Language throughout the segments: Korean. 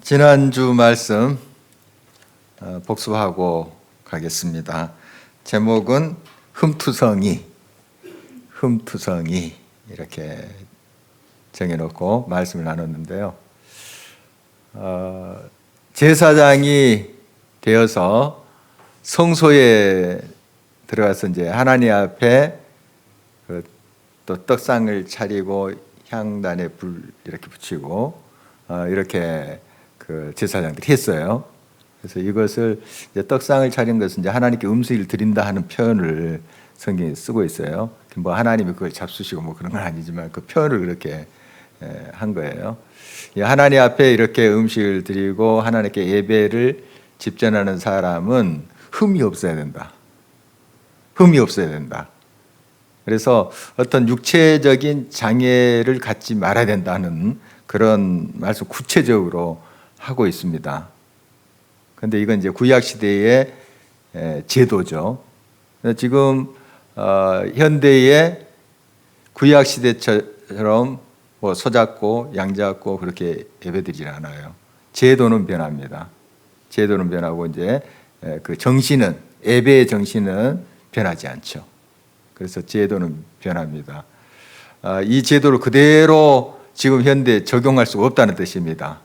지난주 말씀 복습하고 가겠습니다. 제목은 흠투성이 이렇게 정해놓고 말씀을 나눴는데요. 제사장이 되어서 성소에 들어가서 이제 하나님 앞에 또 떡상을 차리고 향단에 불 이렇게 붙이고 이렇게 그 제사장들이 했어요. 그래서 이것을 이제 떡상을 차린 것은 이제 하나님께 음식을 드린다 하는 표현을 성경에 쓰고 있어요. 뭐 하나님이 그걸 잡수시고 뭐 그런 건 아니지만 그 표현을 그렇게 한 거예요. 하나님 앞에 이렇게 음식을 드리고 하나님께 예배를 집전하는 사람은 흠이 없어야 된다. 흠이 없어야 된다. 그래서 어떤 육체적인 장애를 갖지 말아야 된다는 그런 말씀 구체적으로 하고 있습니다. 그런데 이건 이제 구약 시대의 제도죠. 지금 현대의 구약 시대처럼 뭐 소잡고 양잡고 그렇게 예배드리지 않아요. 제도는 변합니다. 제도는 변하고 이제 그 정신은 예배의 정신은 변하지 않죠. 그래서 제도는 변합니다. 이 제도를 그대로 지금 현대에 적용할 수 없다는 뜻입니다.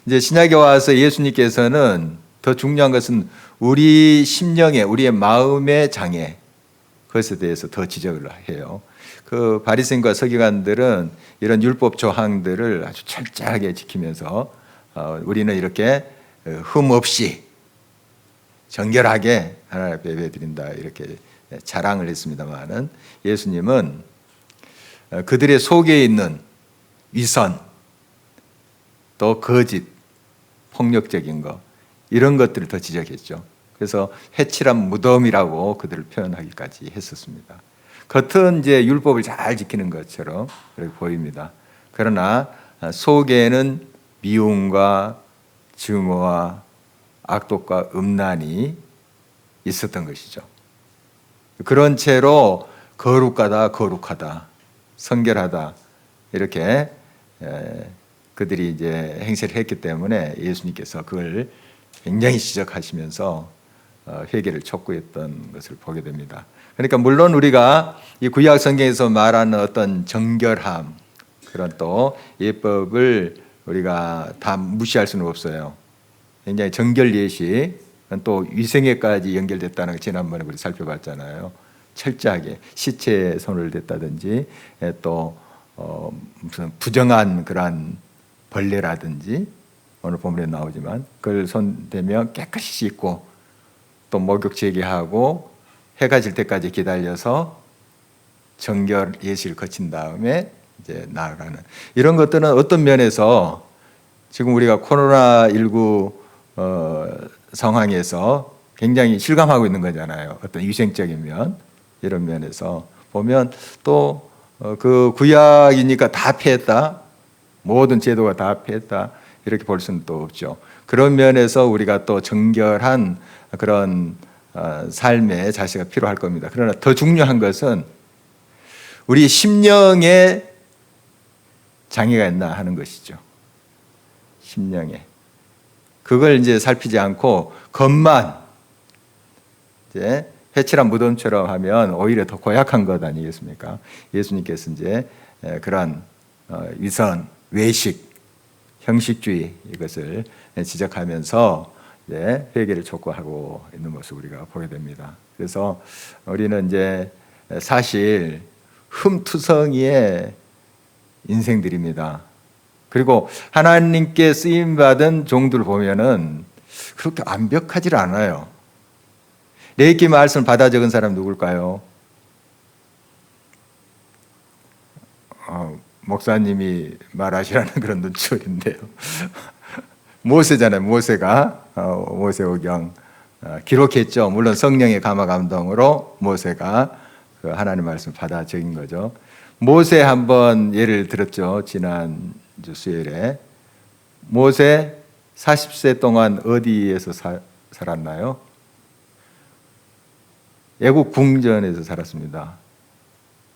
이제 신약에 와서 예수님께서는 더 중요한 것은 우리 심령의, 우리의 마음의 장애, 그것에 대해서 더 지적을 해요. 그 바리새인과 서기관들은 이런 율법 조항들을 아주 철저하게 지키면서 우리는 이렇게 흠 없이 정결하게 하나님 앞에 예배드린다 이렇게 자랑을 했습니다마는 예수님은 그들의 속에 있는 위선, 또 거짓, 폭력적인 것 이런 것들을 더 지적했죠. 그래서 해칠한 무덤이라고 그들을 표현하기까지 했었습니다. 겉은 이제 율법을 잘 지키는 것처럼 그렇게 보입니다. 그러나 속에는 미움과 증오와 악독과 음란이 있었던 것이죠. 그런 채로 거룩하다, 성결하다 이렇게 그들이 이제 행세를 했기 때문에 예수님께서 그걸 굉장히 지적하시면서 회개를 촉구했던 것을 보게 됩니다. 그러니까 물론 우리가 이 구약 성경에서 말하는 어떤 정결함 그런 또 예법을 우리가 다 무시할 수는 없어요. 굉장히 정결 예식 또 위생에까지 연결됐다는 걸 지난번에 우리 살펴봤잖아요. 철저하게 시체에 손을 댔다든지 또 무슨 부정한 그러한 벌레라든지 오늘 본문에 나오지만 그걸 손대면 깨끗이 씻고 또 목욕 제기하고 해가 질 때까지 기다려서 정결 예식을 거친 다음에 이제 나아가는 이런 것들은 어떤 면에서 지금 우리가 코로나19 상황에서 굉장히 실감하고 있는 거잖아요. 어떤 위생적인 면 이런 면에서 보면 또 그 구약이니까 다 피했다. 모든 제도가 다 피했다. 이렇게 볼 수는 또 없죠. 그런 면에서 우리가 또 정결한 그런 삶의 자세가 필요할 겁니다. 그러나 더 중요한 것은 우리 심령에 장애가 있나 하는 것이죠. 심령에. 그걸 이제 살피지 않고 겉만 이제 회칠한 무덤처럼 하면 오히려 더 고약한 것 아니겠습니까? 예수님께서 이제 그런 위선, 외식, 형식주의 이것을 지적하면서 이제 회개를 촉구하고 있는 모습을 우리가 보게 됩니다. 그래서 우리는 이제 사실 흠투성이의 인생들입니다. 그리고 하나님께 쓰임 받은 종들 보면은 그렇게 완벽하지 않아요. 레위기 말씀을 받아 적은 사람 누굴까요? 목사님이 말하시라는 그런 눈초리인데요. 모세잖아요. 모세가 모세오경 기록했죠. 물론 성령의 감화 감동으로 모세가 그 하나님 말씀 받아 적인 거죠. 모세 한번 예를 들었죠. 지난주 수요일에 모세 40세 동안 어디에서 살았나요? 애국 궁전에서 살았습니다.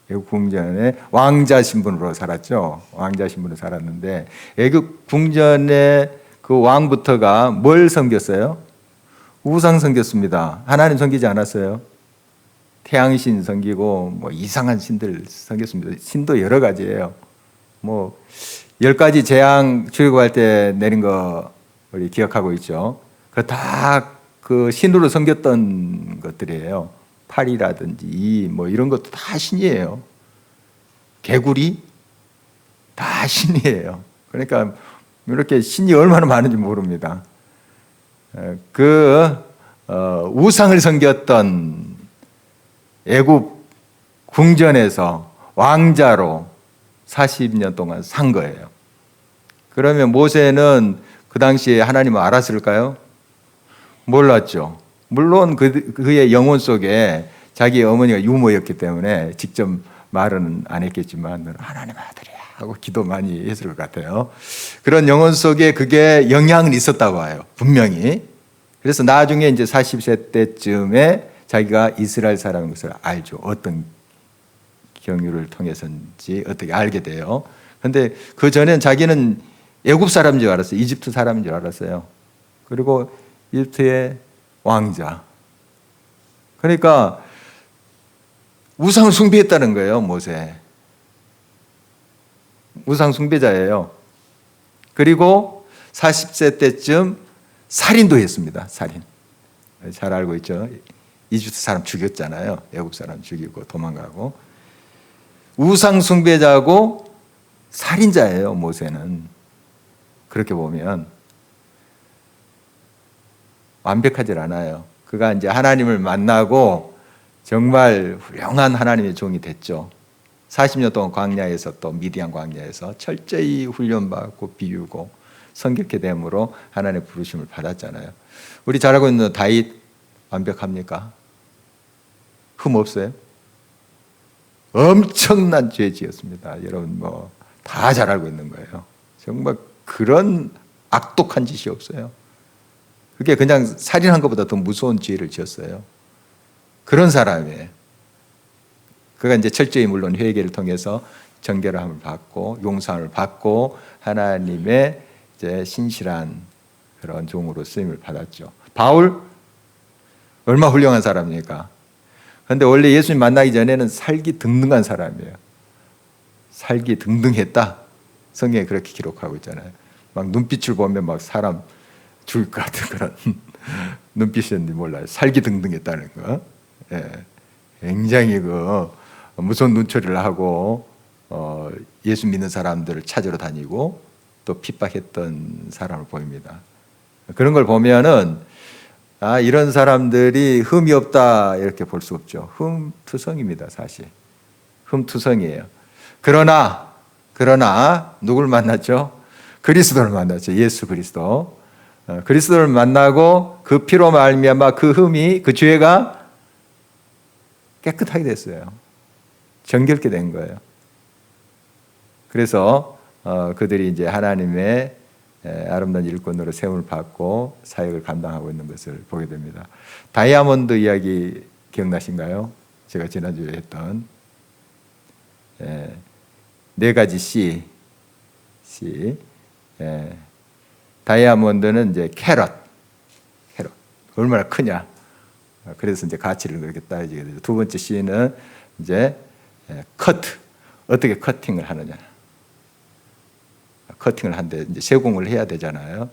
애국 궁전에 왕자 신분으로 살았죠. 왕자 신분으로 살았는데 애국 궁전에 그 왕부터가 뭘 섬겼어요? 우상 섬겼습니다. 하나님 섬기지 않았어요. 태양신 섬기고 뭐 이상한 신들 섬겼습니다. 신도 여러 가지예요. 뭐 10가지 재앙 출애굽할 때 내린 거 우리 기억하고 있죠. 그 다 그 신으로 섬겼던 것들이에요. 팔이라든지 이 뭐 이런 것도 다 신이에요. 개구리 다 신이에요. 그러니까 이렇게 신이 얼마나 많은지 모릅니다. 우상을 섬겼던 애굽 궁전에서 왕자로 40년 동안 산 거예요. 그러면 모세는 그 당시에 하나님을 알았을까요? 몰랐죠. 물론 그의 영혼 속에 자기 어머니가 유모였기 때문에 직접 말은 안 했겠지만 너는 하나님 아들이야 하고 기도 많이 했을 것 같아요. 그런 영혼 속에 그게 영향은 있었다고 봐요. 분명히. 그래서 나중에 이제 40세 때쯤에 자기가 이스라엘 사람인 것을 알죠. 어떤 경유를 통해서인지 어떻게 알게 돼요. 그런데 그 전엔 자기는 애굽 사람인 줄 알았어요. 이집트 사람인 줄 알았어요. 그리고 이집트의 왕자. 그러니까 우상을 숭배했다는 거예요, 모세. 우상 숭배자예요. 그리고 40세 때쯤 살인도 했습니다. 살인. 잘 알고 있죠. 이집트 사람 죽였잖아요. 애굽 사람 죽이고 도망가고. 우상 숭배자고 살인자예요, 모세는. 그렇게 보면 완벽하지 않아요. 그가 이제 하나님을 만나고 정말 훌륭한 하나님의 종이 됐죠. 40년 동안 광야에서 또 미디안 광야에서 철저히 훈련받고 비우고 성격해 됨으로 하나님의 부르심을 받았잖아요. 우리 잘 알고 있는 다윗 완벽합니까? 흠 없어요? 엄청난 죄 지었습니다. 여러분 뭐 다 잘 알고 있는 거예요. 정말 그런 악독한 짓이 없어요. 그게 그냥 살인한 것보다 더 무서운 죄를 지었어요. 그런 사람이에요. 그가 이제 철저히 물론 회개를 통해서 정결함을 받고 용서함을 받고 하나님의 이제 신실한 그런 종으로 쓰임을 받았죠. 바울 얼마나 훌륭한 사람입니까? 그런데 원래 예수님 만나기 전에는 살기 등등한 사람이에요. 살기 등등했다. 성경에 그렇게 기록하고 있잖아요. 막 눈빛을 보면 막 사람 죽을 것 같은 그런 눈빛이었는지 몰라요. 살기 등등했다는 거. 예. 굉장히 무서운 눈초리를 하고 예수 믿는 사람들을 찾으러 다니고 또 핍박했던 사람을 보입니다. 그런 걸 보면은 이런 사람들이 흠이 없다 이렇게 볼 수 없죠. 흠투성입니다, 사실. 흠투성이에요. 그러나 누굴 만났죠? 그리스도를 만났죠. 예수 그리스도. 그리스도를 만나고 그 피로 말미암아 그 흠이 그 죄가 깨끗하게 됐어요. 정결케 된 거예요. 그래서 그들이 이제 하나님의 아름다운 일꾼으로 세움을 받고 사역을 감당하고 있는 것을 보게 됩니다. 다이아몬드 이야기 기억나신가요? 제가 지난주에 했던 4가지 C. 다이아몬드는 이제 캐럿 얼마나 크냐. 그래서 이제 가치를 그렇게 따지게 되죠. 두 번째 C는 이제 커트, 어떻게 커팅을 하느냐. 커팅을 한데 이제 세공을 해야 되잖아요.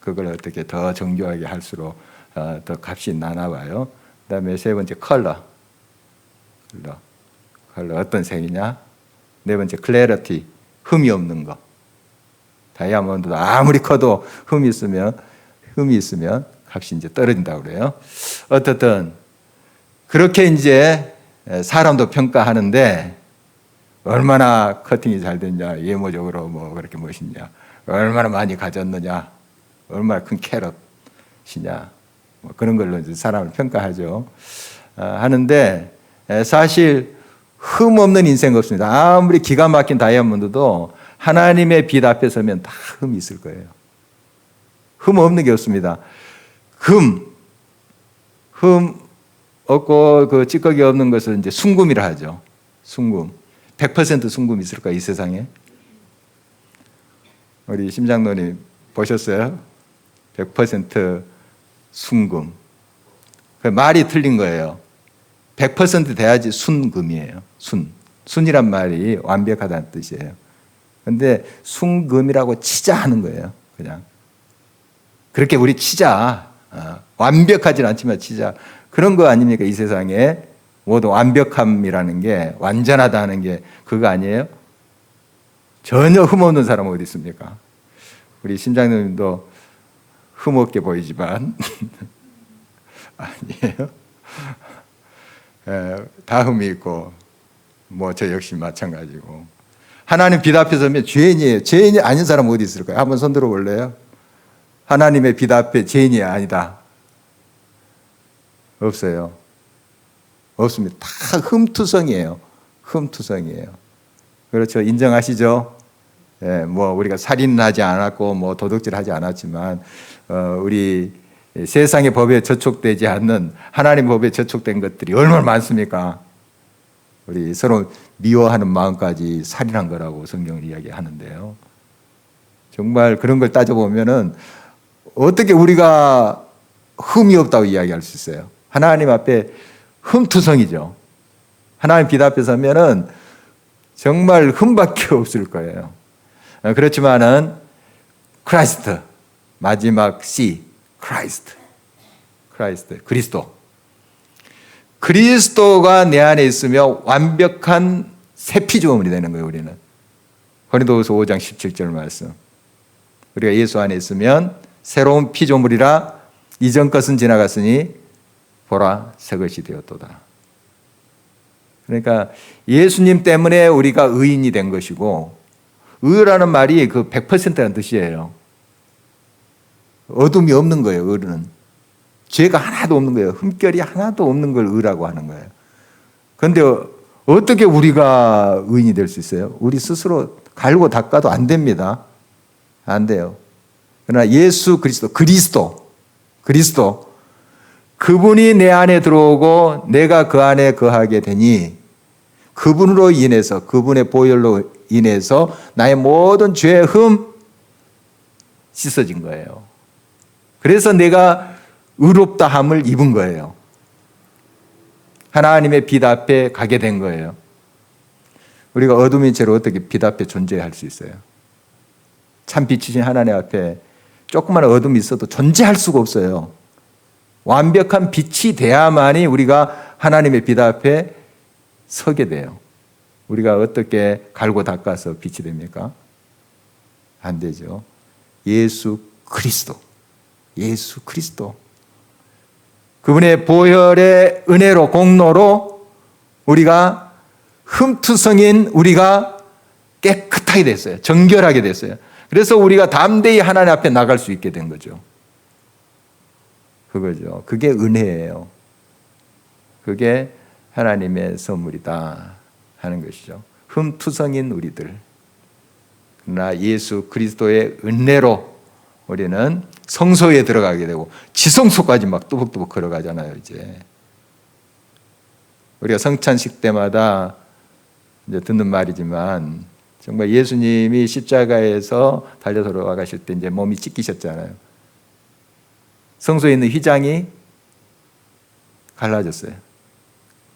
그걸 어떻게 더 정교하게 할수록 더 값이 나나 봐요. 그다음에 세 번째 컬러 어떤 색이냐. 네 번째 클래리티, 흠이 없는 거. 다이아몬드도 아무리 커도 흠이 있으면 값이 이제 떨어진다고 그래요. 어떻든 그렇게 이제 사람도 평가하는데 얼마나 커팅이 잘 됐냐, 외모적으로 뭐 그렇게 멋있냐, 얼마나 많이 가졌느냐, 얼마나 큰 캐럿이냐, 뭐 그런 걸로 이제 사람을 평가하죠. 하는데 사실 흠 없는 인생 없습니다. 아무리 기가 막힌 다이아몬드도 하나님의 빛 앞에 서면 다 흠이 있을 거예요. 흠 없는 게 없습니다. 흠 없고 그 찌꺼기 없는 것을 이제 순금이라 하죠. 순금. 100% 순금이 있을까 이 세상에? 우리 심장노님 보셨어요? 100% 순금. 그 말이 틀린 거예요. 100% 돼야지 순금이에요. 순이란 말이 완벽하다는 뜻이에요. 근데 순금이라고 치자 하는 거예요. 그냥 그렇게 우리 치자. 완벽하진 않지만 치자. 그런 거 아닙니까? 이 세상에 모두 완벽함이라는 게, 완전하다는 게 그거 아니에요? 전혀 흠없는 사람은 어디 있습니까? 우리 심장님도 흠없게 보이지만 아니에요. 다 흠이 있고 뭐 저 역시 마찬가지고. 하나님 빛 앞에 서면 죄인이에요. 죄인이 아닌 사람 어디 있을까요? 한번 손 들어 볼래요? 하나님의 빛 앞에 죄인이 아니다. 없어요. 없습니다. 다 흠투성이에요. 흠투성이에요. 그렇죠. 인정하시죠? 예, 뭐 우리가 살인하지 않았고 뭐 도둑질하지 않았지만 우리 세상의 법에 저촉되지 않는 하나님 법에 저촉된 것들이 얼마나 많습니까? 우리 서로 미워하는 마음까지 살인한 거라고 성경을 이야기하는데요. 정말 그런 걸 따져보면은 어떻게 우리가 흠이 없다고 이야기할 수 있어요? 하나님 앞에 흠투성이죠. 하나님 빛 앞에 서면은 정말 흠밖에 없을 거예요. 그렇지만은 크라이스트, 마지막 C, 크라이스트, 그리스도. 그리스도가 내 안에 있으며 완벽한 새 피조물이 되는 거예요. 우리는 고린도후서 5장 17절 말씀. 우리가 예수 안에 있으면 새로운 피조물이라 이전 것은 지나갔으니 보라 새 것이 되었도다. 그러니까 예수님 때문에 우리가 의인이 된 것이고, 의라는 말이 그 100%라는 뜻이에요. 어둠이 없는 거예요. 의는 죄가 하나도 없는 거예요. 흠결이 하나도 없는 걸 의라고 하는 거예요. 그런데 어떻게 우리가 의인이 될 수 있어요? 우리 스스로 갈고 닦아도 안 됩니다. 안 돼요. 그러나 예수 그리스도 그분이 내 안에 들어오고 내가 그 안에 거하게 되니 그분으로 인해서, 그분의 보혈로 인해서 나의 모든 죄의 흠 씻어진 거예요. 그래서 내가 의롭다함을 입은 거예요. 하나님의 빛 앞에 가게 된 거예요. 우리가 어둠인 채로 어떻게 빛 앞에 존재할 수 있어요? 참 빛이신 하나님 앞에 조그만 어둠이 있어도 존재할 수가 없어요. 완벽한 빛이 돼야만이 우리가 하나님의 빛 앞에 서게 돼요. 우리가 어떻게 갈고 닦아서 빛이 됩니까? 안 되죠. 예수 그리스도. 그분의 보혈의 은혜로, 공로로 우리가 흠투성인 우리가 깨끗하게 됐어요. 정결하게 됐어요. 그래서 우리가 담대히 하나님 앞에 나갈 수 있게 된 거죠. 그거죠. 그게 은혜예요. 그게 하나님의 선물이다 하는 것이죠. 흠투성인 우리들. 그러나 예수 그리스도의 은혜로 우리는 성소에 들어가게 되고 지성소까지 막 뚜벅뚜벅 걸어가잖아요. 이제 우리가 성찬식 때마다 이제 듣는 말이지만 정말 예수님이 십자가에서 달려 돌아가실 때 이제 몸이 찢기셨잖아요. 성소에 있는 휘장이 갈라졌어요.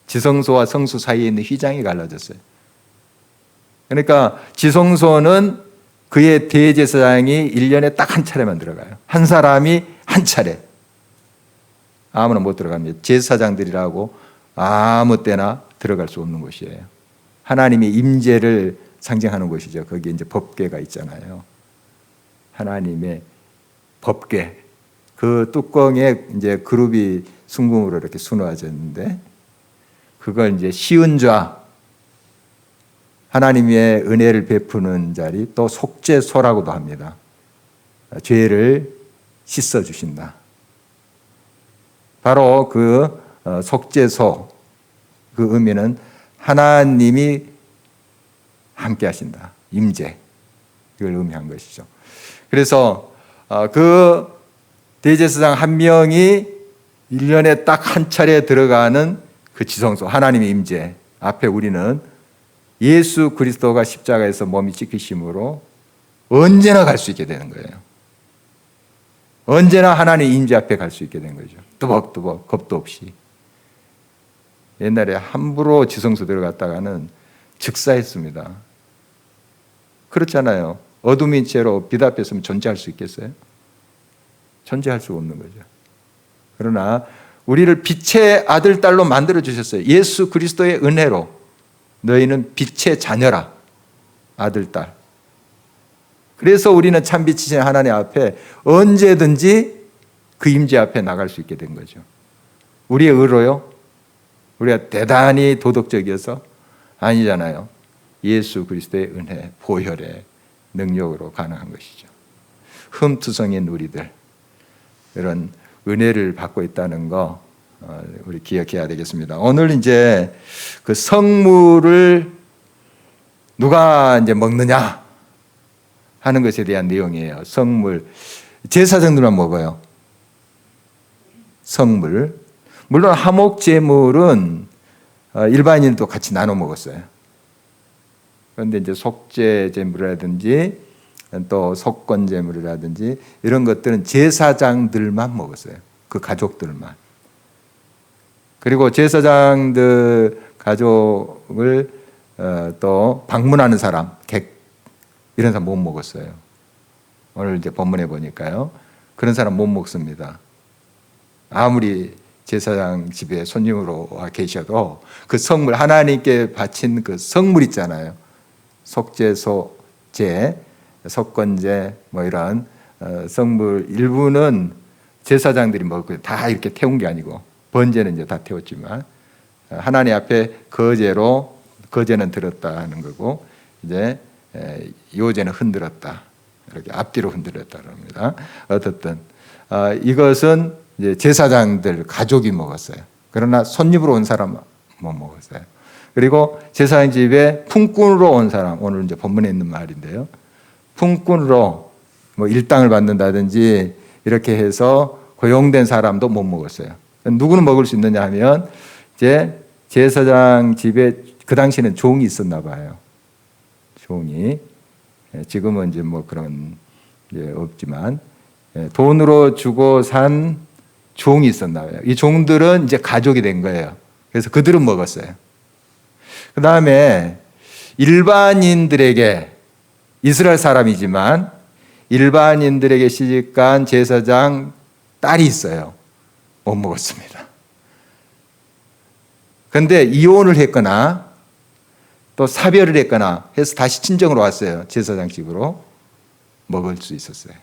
지성소와 성소 사이에 있는 휘장이 갈라졌어요. 그러니까 지성소는 그의 대제사장이 1년에 딱 한 차례만 들어가요. 한 사람이 한 차례. 아무나 못 들어갑니다. 제사장들이라고 아무 때나 들어갈 수 없는 곳이에요. 하나님의 임재를 상징하는 곳이죠. 거기에 이제 법궤가 있잖아요. 하나님의 법궤. 그 뚜껑에 이제 그룹이 순금으로 이렇게 수놓아졌는데 그걸 이제 시은좌, 하나님의 은혜를 베푸는 자리, 또 속죄소라고도 합니다. 죄를 씻어주신다. 바로 그 속죄소, 그 의미는 하나님이 함께 하신다. 임재. 이걸 의미한 것이죠. 그래서 그 대제사장 한 명이 1년에 딱 한 차례 들어가는 그 지성소, 하나님의 임재 앞에 우리는 예수 그리스도가 십자가에서 몸이 찢기심으로 언제나 갈 수 있게 되는 거예요. 언제나 하나님 임재 앞에 갈 수 있게 된 거죠. 뚜벅뚜벅 겁도 없이. 옛날에 함부로 지성소 들어갔다가는 즉사했습니다. 그렇잖아요. 어둠인 채로 빛 앞에 있으면 존재할 수 있겠어요? 존재할 수 없는 거죠. 그러나 우리를 빛의 아들, 딸로 만들어 주셨어요. 예수 그리스도의 은혜로 너희는 빛의 자녀라. 아들, 딸. 그래서 우리는 참빛이신 하나님 앞에 언제든지 그 임재 앞에 나갈 수 있게 된 거죠. 우리의 의로요? 우리가 대단히 도덕적이어서? 아니잖아요. 예수 그리스도의 은혜, 보혈의 능력으로 가능한 것이죠. 흠투성인 우리들, 이런 은혜를 받고 있다는 거 우리 기억해야 되겠습니다. 오늘 이제 그 성물을 누가 이제 먹느냐 하는 것에 대한 내용이에요. 성물. 제사장들만 먹어요. 성물. 물론 하목 제물은 일반인도 같이 나눠 먹었어요. 그런데 이제 속죄 제물이라든지 또 속건 제물이라든지 이런 것들은 제사장들만 먹었어요. 그 가족들만. 그리고 제사장들 가족을 또 방문하는 사람, 객 이런 사람 못 먹었어요. 오늘 이제 본문에 보니까요. 그런 사람 못 먹습니다. 아무리 제사장 집에 손님으로 와 계셔도 그 성물, 하나님께 바친 그 성물 있잖아요. 속죄, 소죄, 속건제 뭐 이런 성물 일부는 제사장들이 먹고 다 이렇게 태운 게 아니고 번제는 이제 다 태웠지만 하나님 앞에 거제는 들었다 하는 거고 이제 요제는 흔들었다. 이렇게 앞뒤로 흔들었다 그럽니다. 어떻든 이것은 이제 제사장들 가족이 먹었어요. 그러나 손님으로 온 사람은 못 먹었어요. 그리고 제사장 집에 품꾼으로 온 사람, 오늘 이제 본문에 있는 말인데요. 품꾼으로 뭐 일당을 받는다든지 이렇게 해서 고용된 사람도 못 먹었어요. 누구는 먹을 수 있느냐 하면 이제 제사장 집에 그 당시에는 종이 있었나 봐요. 종이. 지금은 이제 뭐 그런 게 없지만 돈으로 주고 산 종이 있었나 봐요. 이 종들은 이제 가족이 된 거예요. 그래서 그들은 먹었어요. 그 다음에 일반인들에게 이스라엘 사람이지만 일반인들에게 시집간 제사장 딸이 있어요. 못 먹었습니다. 그런데 이혼을 했거나 또 사별을 했거나 해서 다시 친정으로 왔어요. 제사장 집으로 먹을 수 있었어요.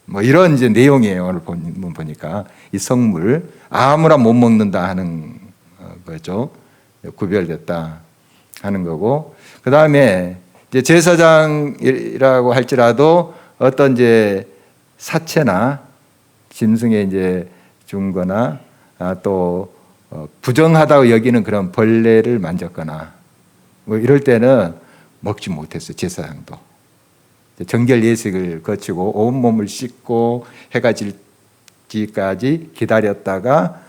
뭐 이런 이제 내용이에요. 오늘 보니까 이 성물 아무나 못 먹는다 하는 거죠. 구별됐다 하는 거고 그 다음에 이제 제사장이라고 할지라도 어떤 이제 사체나 짐승에 이제 준거나 또 부정하다고 여기는 그런 벌레를 만졌거나 뭐 이럴 때는 먹지 못했어요. 제사장도 정결 예식을 거치고 온 몸을 씻고 해가 질지까지 기다렸다가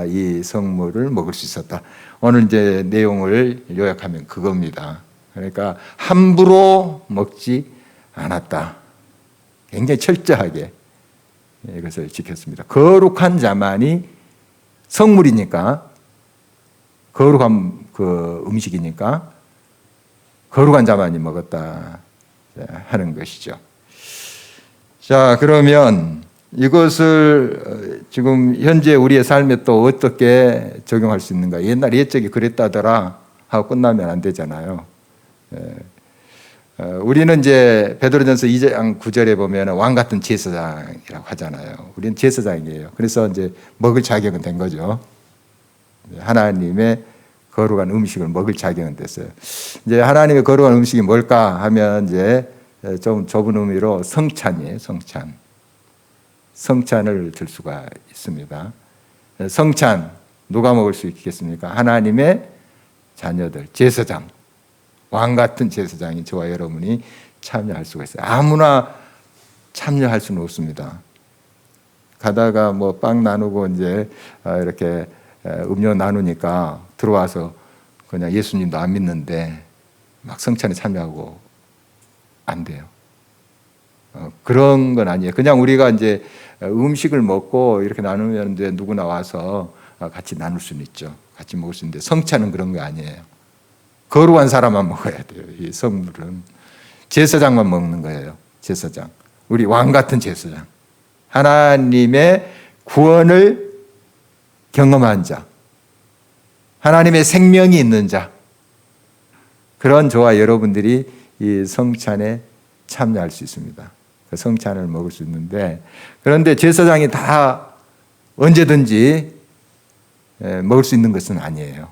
이 성물을 먹을 수 있었다. 오늘 이제 내용을 요약하면 그겁니다. 그러니까 함부로 먹지 않았다. 굉장히 철저하게 이것을 지켰습니다. 거룩한 자만이 성물이니까 거룩한 그 음식이니까 거룩한 자만이 먹었다 하는 것이죠. 자, 그러면 이것을 지금 현재 우리의 삶에 또 어떻게 적용할 수 있는가? 옛날 옛적에 그랬다더라 하고 끝나면 안 되잖아요. 우리는 이제 베드로전서 2장 9절에 보면 왕 같은 제사장이라고 하잖아요. 우리는 제사장이에요. 그래서 이제 먹을 자격은 된 거죠. 하나님의 거룩한 음식을 먹을 자격은 됐어요. 이제 하나님의 거룩한 음식이 뭘까 하면 이제 좀 좁은 의미로 성찬이에요. 성찬. 성찬을 들 수가 있습니다. 성찬 누가 먹을 수 있겠습니까? 하나님의 자녀들, 제사장. 왕 같은 제사장이 저와 여러분이 참여할 수가 있어요. 아무나 참여할 수는 없습니다. 가다가 뭐 빵 나누고 이제 이렇게 음료 나누니까 들어와서 그냥 예수님도 안 믿는데 막 성찬에 참여하고 안 돼요. 그런 건 아니에요. 그냥 우리가 이제 음식을 먹고 이렇게 나누면 이제 누구나 와서 같이 나눌 수는 있죠. 같이 먹을 수 있는데 성찬은 그런 거 아니에요. 거룩한 사람만 먹어야 돼요. 이 성물은 제사장만 먹는 거예요. 제사장, 우리 왕 같은 제사장, 하나님의 구원을 경험한 자, 하나님의 생명이 있는 자, 그런 저와 여러분들이 이 성찬에 참여할 수 있습니다. 그 성찬을 먹을 수 있는데, 그런데 제사장이 다 언제든지 먹을 수 있는 것은 아니에요.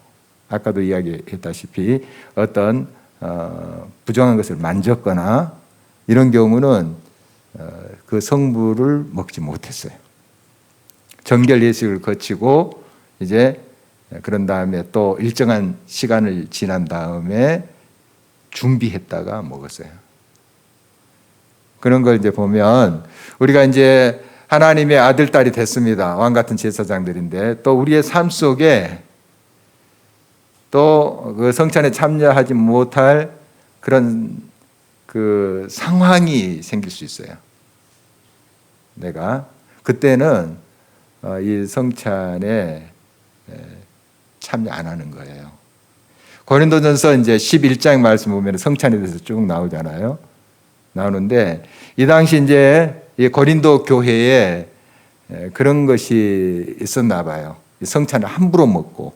아까도 이야기했다시피 어떤 부정한 것을 만졌거나 이런 경우는 그 성물을 먹지 못했어요. 정결 예식을 거치고 이제 그런 다음에 또 일정한 시간을 지난 다음에 준비했다가 먹었어요. 그런 걸 이제 보면 우리가 이제 하나님의 아들, 딸이 됐습니다. 왕 같은 제사장들인데 또 우리의 삶 속에 또 그 성찬에 참여하지 못할 그런 그 상황이 생길 수 있어요. 내가 그때는 이 성찬에 참여 안 하는 거예요. 고린도전서 이제 11장 말씀 보면 성찬에 대해서 쭉 나오잖아요. 나오는데 이 당시 이제 이 고린도 교회에 그런 것이 있었나 봐요. 성찬을 함부로 먹고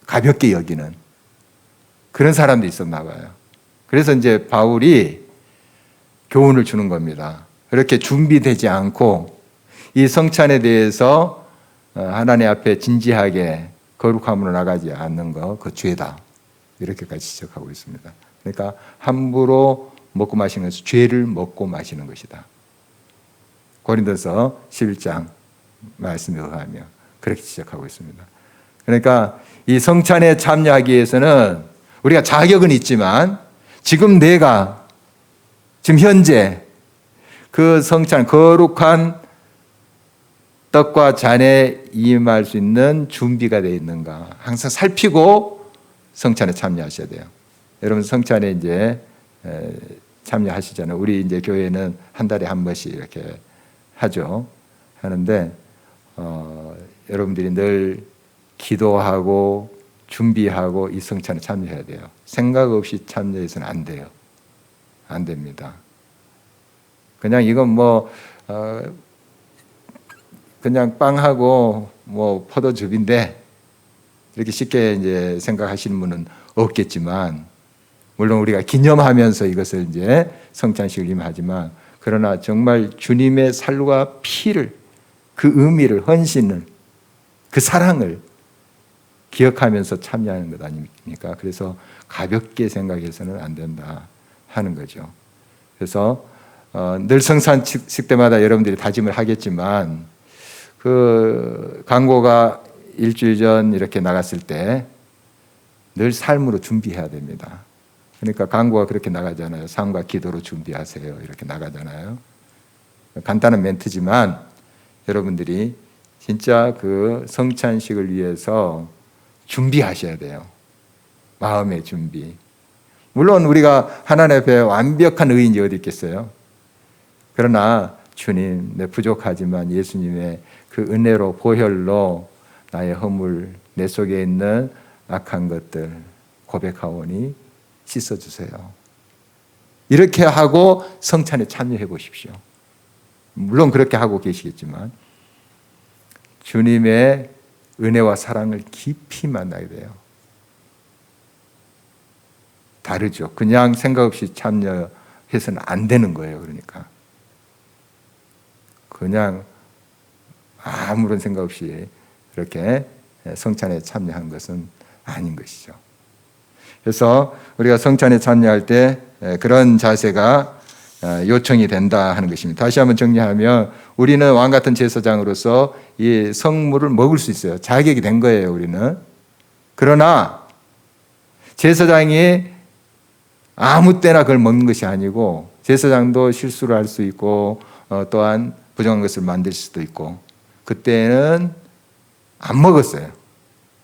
가볍게 여기는 그런 사람도 있었나 봐요. 그래서 이제 바울이 교훈을 주는 겁니다. 그렇게 준비되지 않고 이 성찬에 대해서 하나님 앞에 진지하게 거룩함으로 나가지 않는 거, 그 죄다. 이렇게까지 지적하고 있습니다. 그러니까 함부로 먹고 마시는 것은 죄를 먹고 마시는 것이다. 고린도서 11장 말씀에 의하며 그렇게 지적하고 있습니다. 그러니까 이 성찬에 참여하기 위해서는 우리가 자격은 있지만 지금 내가 지금 현재 그 성찬, 거룩한 떡과 잔에 임할 수 있는 준비가 되어 있는가 항상 살피고 성찬에 참여하셔야 돼요. 여러분 성찬에 이제 참여하시잖아요. 우리 이제 교회는 한 달에 한 번씩 이렇게 하죠. 하는데 여러분들이 늘 기도하고 준비하고 이 성찬에 참여해야 돼요. 생각 없이 참여해서는 안 돼요. 안 됩니다. 그냥 이건 그냥 빵하고 포도즙인데 이렇게 쉽게 이제 생각하시는 분은 없겠지만, 물론 우리가 기념하면서 이것을 이제 성찬식을 임하지만, 그러나 정말 주님의 살과 피를, 그 의미를, 헌신을, 그 사랑을 기억하면서 참여하는 것 아닙니까? 그래서 가볍게 생각해서는 안 된다 하는 거죠. 그래서 늘 성찬식 때마다 여러분들이 다짐을 하겠지만, 그 광고가 일주일 전 이렇게 나갔을 때 늘 삶으로 준비해야 됩니다. 그러니까 광고가 그렇게 나가잖아요. 삶과 기도로 준비하세요. 이렇게 나가잖아요. 간단한 멘트지만 여러분들이 진짜 그 성찬식을 위해서 준비하셔야 돼요. 마음의 준비. 물론 우리가 하나님 앞에 완벽한 의인이 어디 있겠어요? 그러나 주님, 내 부족하지만 예수님의 그 은혜로, 보혈로 나의 허물, 내 속에 있는 악한 것들 고백하오니 씻어주세요. 이렇게 하고 성찬에 참여해 보십시오. 물론 그렇게 하고 계시겠지만 주님의 은혜와 사랑을 깊이 만나야 돼요. 다르죠. 그냥 생각 없이 참여해서는 안 되는 거예요. 그러니까 그냥 아무런 생각 없이 이렇게 성찬에 참여한 것은 아닌 것이죠. 그래서 우리가 성찬에 참여할 때 그런 자세가 요청이 된다 하는 것입니다. 다시 한번 정리하면 우리는 왕 같은 제사장으로서 이 성물을 먹을 수 있어요. 자격이 된 거예요, 우리는. 그러나 제사장이 아무 때나 그걸 먹는 것이 아니고 제사장도 실수를 할 수 있고 또한 부정한 것을 만들 수도 있고, 그때는 안 먹었어요.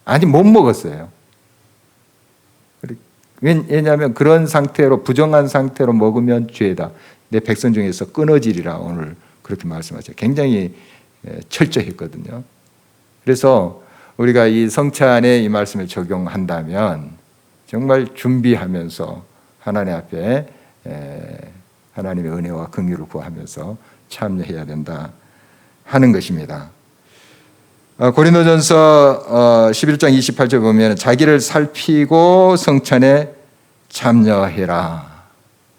아니 못 먹었어요. 왜냐하면 그런 상태로 부정한 상태로 먹으면 죄다. 내 백성 중에서 끊어지리라 오늘 그렇게 말씀하셨어요. 굉장히 철저했거든요. 그래서 우리가 이 성찬에 이 말씀을 적용한다면 정말 준비하면서 하나님 앞에 하나님의 은혜와 긍휼을 구하면서 참여해야 된다 하는 것입니다. 고린도전서 11장 28절 보면 자기를 살피고 성찬에 참여해라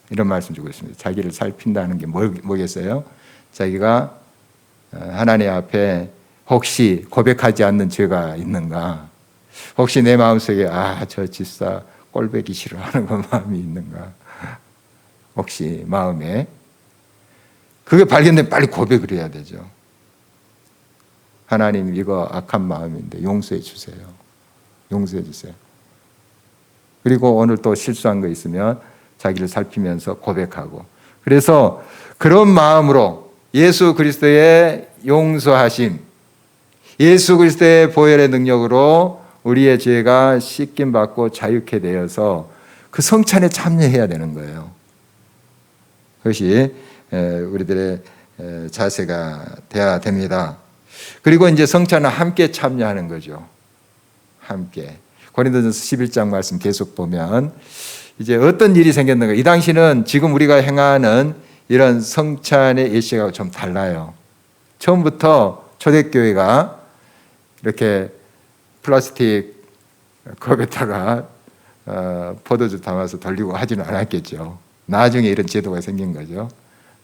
이런 말씀 주고 있습니다. 자기를 살핀다는 게 뭐겠어요? 자기가 하나님 앞에 혹시 고백하지 않는 죄가 있는가? 혹시 내 마음속에 저 집사 꼴보기 싫어하는 그 마음이 있는가? 혹시 마음에 그게 발견되면 빨리 고백을 해야 되죠. 하나님 이거 악한 마음인데 용서해 주세요. 용서해 주세요. 그리고 오늘 또 실수한 거 있으면 자기를 살피면서 고백하고 그래서 그런 마음으로 예수 그리스도의 용서하심 예수 그리스도의 보혈의 능력으로 우리의 죄가 씻김 받고 자유케 되어서 그 성찬에 참여해야 되는 거예요. 그것이 우리들의 자세가 되어야 됩니다. 그리고 이제 성찬은 함께 참여하는 거죠. 함께. 고린도전서 11장 말씀 계속 보면 이제 어떤 일이 생겼는가. 이 당시는 지금 우리가 행하는 이런 성찬의 예식하고 좀 달라요. 처음부터 초대교회가 이렇게 플라스틱 컵에다가 포도주 담아서 돌리고 하지는 않았겠죠. 나중에 이런 제도가 생긴 거죠.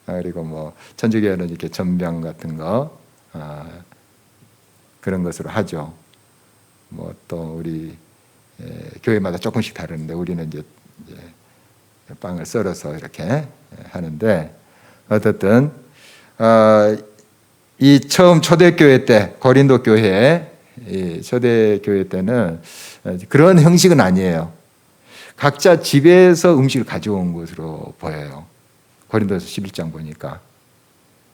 그리고 뭐 천주교회는 이렇게 전병 같은 거 그런 것으로 하죠. 뭐 또 우리 교회마다 조금씩 다르는데 우리는 이제 빵을 썰어서 이렇게 하는데 어쨌든 이 처음 초대교회 때 고린도 교회 초대교회 때는 그런 형식은 아니에요. 각자 집에서 음식을 가져온 것으로 보여요. 고린도서 11장 보니까.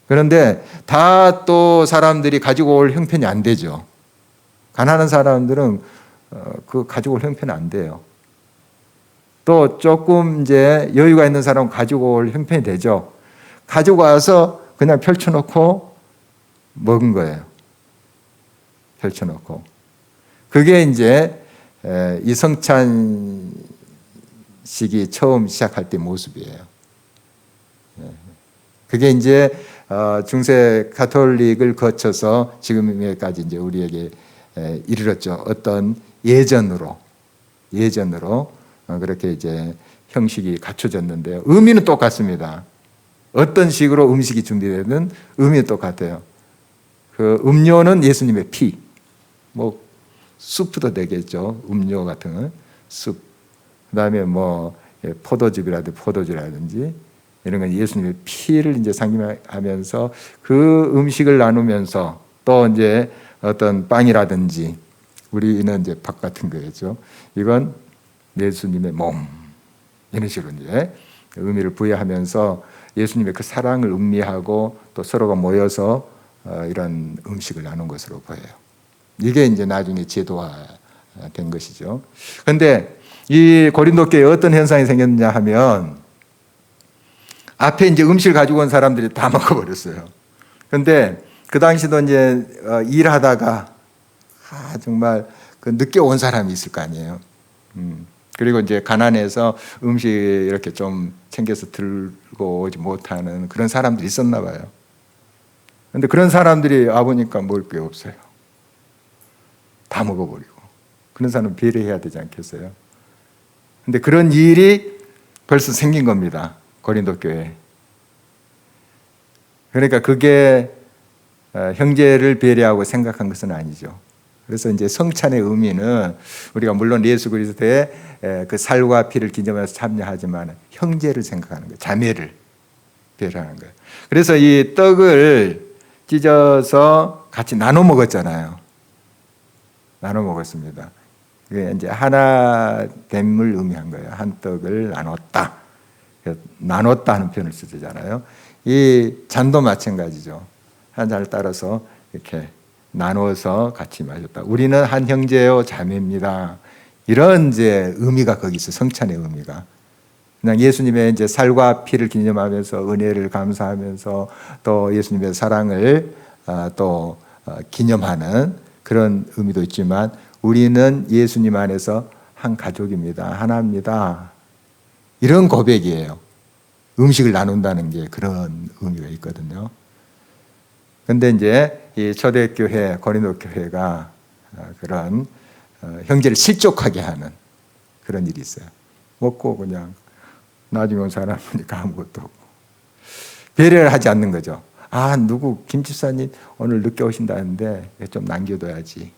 그런데 다 또 사람들이 가지고 올 형편이 안 되죠. 가난한 사람들은 그 가지고 올 형편이 안 돼요. 또 조금 이제 여유가 있는 사람은 가지고 올 형편이 되죠. 가지고 와서 그냥 펼쳐놓고 먹은 거예요. 펼쳐놓고. 그게 이제 이 성찬식이 처음 시작할 때 모습이에요. 그게 이제 중세 가톨릭을 거쳐서 지금까지 이제 우리에게 이르렀죠. 어떤 예전으로 그렇게 이제 형식이 갖춰졌는데요. 의미는 똑같습니다. 어떤 식으로 음식이 준비되든 의미는 똑같아요. 그 음료는 예수님의 피, 뭐 수프도 되겠죠. 음료 같은 숲. 그다음에 뭐 포도주라든지 이런 건 예수님의 피를 이제 상징하면서 그 음식을 나누면서 또 이제 어떤 빵이라든지 우리는 이제 밥 같은 거겠죠. 이건 예수님의 몸 이런 식으로 이제 의미를 부여하면서 예수님의 그 사랑을 음미하고 또 서로가 모여서 이런 음식을 나눈 것으로 보여요. 이게 이제 나중에 제도화된 것이죠. 그런데 이 고린도 교회에 어떤 현상이 생겼냐 하면 앞에 이제 음식을 가지고 온 사람들이 다 먹어버렸어요. 그런데 그 당시도 이제 일하다가 정말 그 늦게 온 사람이 있을 거 아니에요. 그리고 이제 가난해서 음식 이렇게 좀 챙겨서 들고 오지 못하는 그런 사람들이 있었나 봐요. 그런데 그런 사람들이 와보니까 먹을 게 없어요. 다 먹어버리고. 그런 사람은 배려해야 되지 않겠어요? 그런데 그런 일이 벌써 생긴 겁니다. 고린도 교회. 그러니까 그게 형제를 배려하고 생각한 것은 아니죠. 그래서 이제 성찬의 의미는 우리가 물론 예수 그리스도의 그 살과 피를 기념해서 참여하지만 형제를 생각하는 거예요. 자매를 배려하는 거예요. 그래서 이 떡을 찢어서 같이 나눠 먹었잖아요. 나눠 먹었습니다. 그게 이제 하나됨을 의미한 거예요. 한 떡을 나눴다. 나눴다 하는 표현을 쓰잖아요. 이 잔도 마찬가지죠. 한 잔을 따라서 이렇게 나누어서 같이 마셨다. 우리는 한 형제요 자매입니다. 이런 이제 의미가 거기 있어요. 성찬의 의미가. 그냥 예수님의 이제 살과 피를 기념하면서 은혜를 감사하면서 또 예수님의 사랑을 또 기념하는 그런 의미도 있지만 우리는 예수님 안에서 한 가족입니다. 하나입니다. 이런 고백이에요. 음식을 나눈다는 게 그런 의미가 있거든요. 근데 이제 이 초대교회, 고린도 교회가 그런 형제를 실족하게 하는 그런 일이 있어요. 먹고 그냥 나중에 온 사람이니까 아무것도 없고. 배려를 하지 않는 거죠. 누구 김집사님 오늘 늦게 오신다는데 좀 남겨둬야지.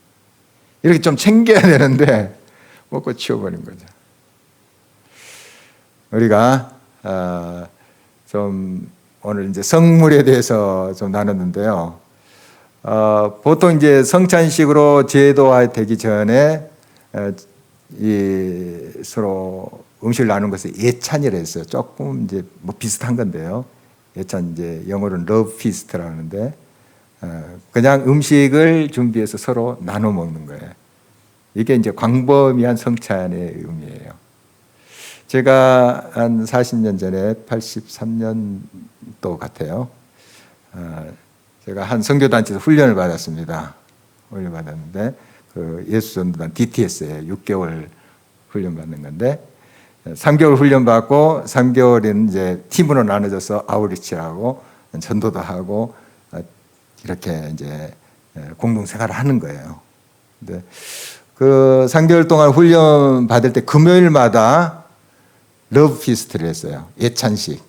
이렇게 좀 챙겨야 되는데 먹고 치워버린 거죠. 우리가 좀 오늘 이제 성물에 대해서 좀 나눴는데요. 보통 이제 성찬식으로 제도화 되기 전에 서로 음식을 나누는 것을 예찬이라 했어요. 조금 이제 뭐 비슷한 건데요. 예찬 이제 영어로는 love feast라고 하는데 그냥 음식을 준비해서 서로 나눠 먹는 거예요. 이게 이제 광범위한 성찬의 의미예요. 제가 한 40년 전에 83년도 같아요. 제가 한 선교단체에서 훈련을 받았습니다. 훈련 받았는데 그 예수전도단 DTS에 6개월 훈련 받는 건데 3개월 훈련 받고 3개월은 이제 팀으로 나눠져서 아우리치하고 전도도 하고 이렇게 이제 공동 생활을 하는 거예요. 근데 그 3개월 동안 훈련 받을 때 금요일마다 러브 피스트를 했어요. 예찬식을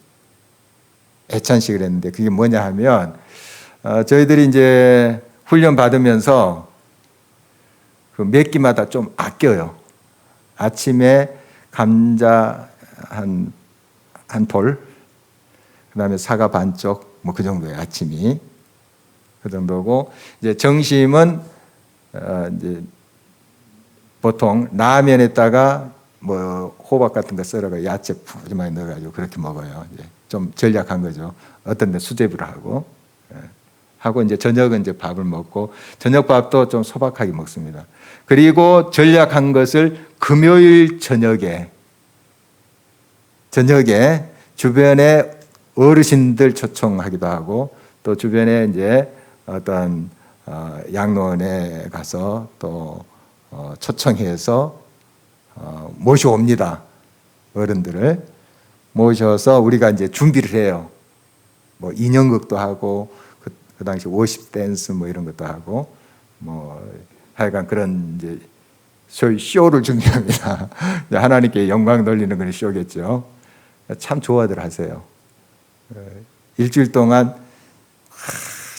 했는데 그게 뭐냐 하면 저희들이 이제 훈련 받으면서 그 몇 끼마다 좀 아껴요. 아침에 감자 한 볼, 그다음에 사과 반쪽, 뭐 그 정도예요. 아침이 그 정도고 이제 점심은 이제 보통 라면에다가 뭐 호박 같은 거 썰어가 야채 푸짐하게 넣어가지고 그렇게 먹어요. 이제 좀 전략한 거죠. 어떤 데 수제비를 하고 이제 저녁은 이제 밥을 먹고 저녁 밥도 좀 소박하게 먹습니다. 그리고 전략한 것을 금요일 저녁에 주변에 어르신들 초청하기도 하고 또 주변에 이제 어떤 양로원에 가서 또 초청해서 모셔옵니다. 어른들을 모셔서 우리가 이제 준비를 해요. 뭐 인형극도 하고 그 당시 워십 댄스 뭐 이런 것도 하고 뭐 하여간 그런 이제 쇼를 준비합니다. 하나님께 영광 돌리는 그런 쇼겠죠. 참 좋아들 하세요. 일주일 동안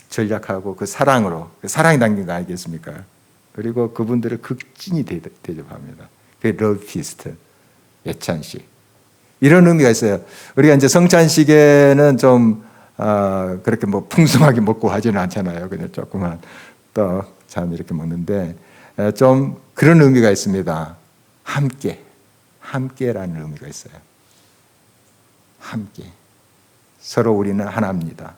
전략하고 그 사랑으로 사랑이 담긴 거 아니겠습니까? 그리고 그분들을 극진히 대접합니다. 그게 러브 피스트, 예찬식. 이런 의미가 있어요. 우리가 이제 성찬식에는 좀 그렇게 뭐 풍성하게 먹고 하지는 않잖아요. 그냥 조그만 떡 참 이렇게 먹는데 좀 그런 의미가 있습니다. 함께라는 의미가 있어요. 함께. 서로 우리는 하나입니다.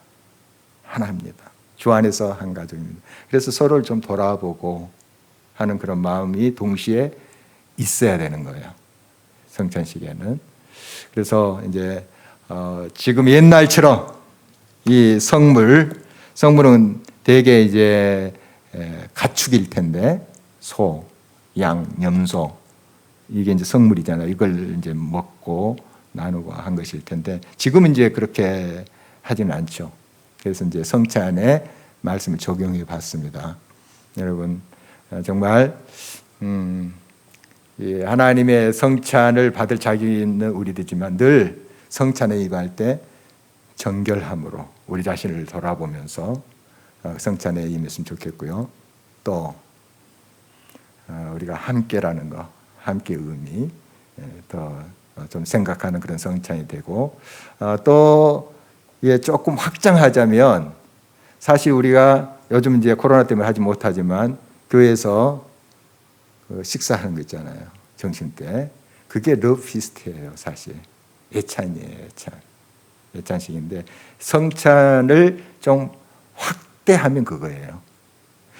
주 안에서 한 가족입니다. 그래서 서로를 좀 돌아보고 하는 그런 마음이 동시에 있어야 되는 거예요. 성찬식에는. 그래서 이제 지금 옛날처럼 이 성물은 대개 이제 가축일 텐데 소, 양, 염소 이게 이제 성물이잖아요. 이걸 이제 먹고 나누고 한 것일 텐데 지금은 이제 그렇게 하지는 않죠. 그래서 이제 성찬에 말씀을 적용해 봤습니다. 여러분 정말 하나님의 성찬을 받을 자격이 있는 우리들이지만 늘 성찬에 임할 때 정결함으로 우리 자신을 돌아보면서 성찬에 임했으면 좋겠고요. 또 우리가 함께라는 거, 함께 의미 더 좀 생각하는 그런 성찬이 되고 또 조금 확장하자면 사실 우리가 요즘 이제 코로나 때문에 하지 못하지만 교회에서 식사하는 거 있잖아요. 점심 때 그게 러브 피스트예요. 사실 예찬이에요. 예찬식인데 성찬을 좀 확대하면 그거예요.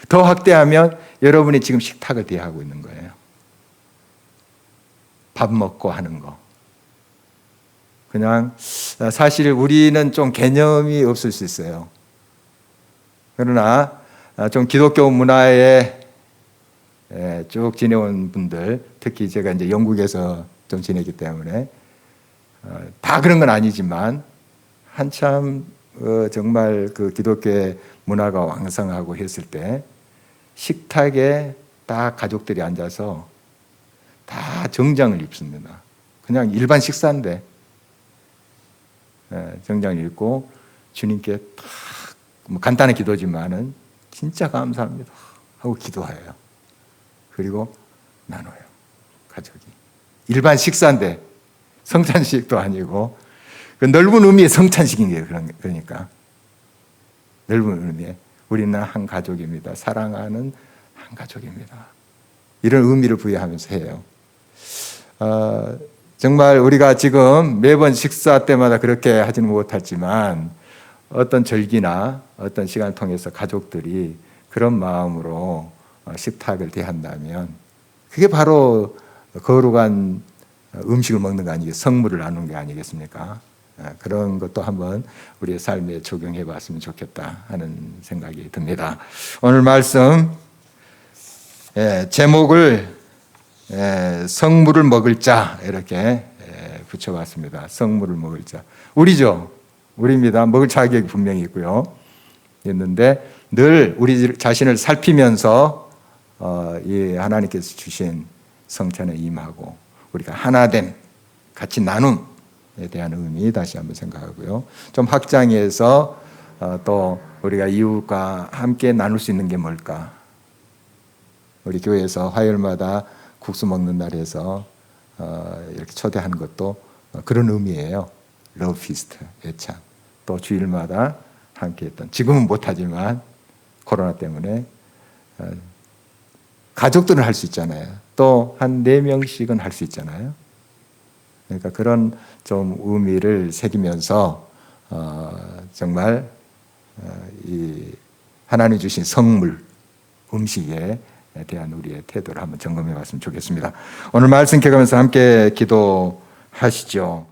더 확대하면 여러분이 지금 식탁을 대하고 있는 거예요. 밥 먹고 하는 거. 그냥 사실 우리는 좀 개념이 없을 수 있어요. 그러나 좀 기독교 문화에 쭉 지내온 분들, 특히 제가 이제 영국에서 좀 지내기 때문에 다 그런 건 아니지만 한참 정말 그 기독교의 문화가 왕성하고 했을 때 식탁에 딱 가족들이 앉아서 다 정장을 입습니다. 그냥 일반 식사인데 정장을 입고 주님께 딱 뭐 간단한 기도지만은 진짜 감사합니다 하고 기도해요. 그리고 나눠요. 가족이. 일반 식사인데 성찬식도 아니고 그 넓은 의미의 성찬식인 게 그러니까 넓은 의미에 우리는 한 가족입니다. 사랑하는 한 가족입니다. 이런 의미를 부여하면서 해요. 정말 우리가 지금 매번 식사 때마다 그렇게 하지는 못하지만 어떤 절기나 어떤 시간을 통해서 가족들이 그런 마음으로 식탁을 대한다면 그게 바로 거룩한 음식을 먹는 거 아니겠습니까? 성물을 나누는 게 아니겠습니까? 그런 것도 한번 우리의 삶에 적용해 봤으면 좋겠다 하는 생각이 듭니다. 오늘 말씀 제목을 성물을 먹을 자 이렇게 붙여봤습니다. 성물을 먹을 자. 우리죠. 우리입니다. 먹을 자격이 분명히 있고요. 있는데 늘 우리 자신을 살피면서 이 하나님께서 주신 성찬에 임하고 우리가 하나됨, 같이 나눔에 대한 의미 다시 한번 생각하고요. 좀 확장해서 또 우리가 이웃과 함께 나눌 수 있는 게 뭘까? 우리 교회에서 화요일마다 국수 먹는 날에서 이렇게 초대하는 것도 그런 의미예요. 러브 피스트, 애찬. 또 주일마다 함께했던, 지금은 못하지만 코로나 때문에 가족들은 할 수 있잖아요. 또 한 4명씩은 할 수 있잖아요. 그러니까 그런 좀 의미를 새기면서 정말 이 하나님 주신 성물, 음식에 대한 우리의 태도를 한번 점검해 봤으면 좋겠습니다. 오늘 말씀 켜가면서 함께 기도하시죠.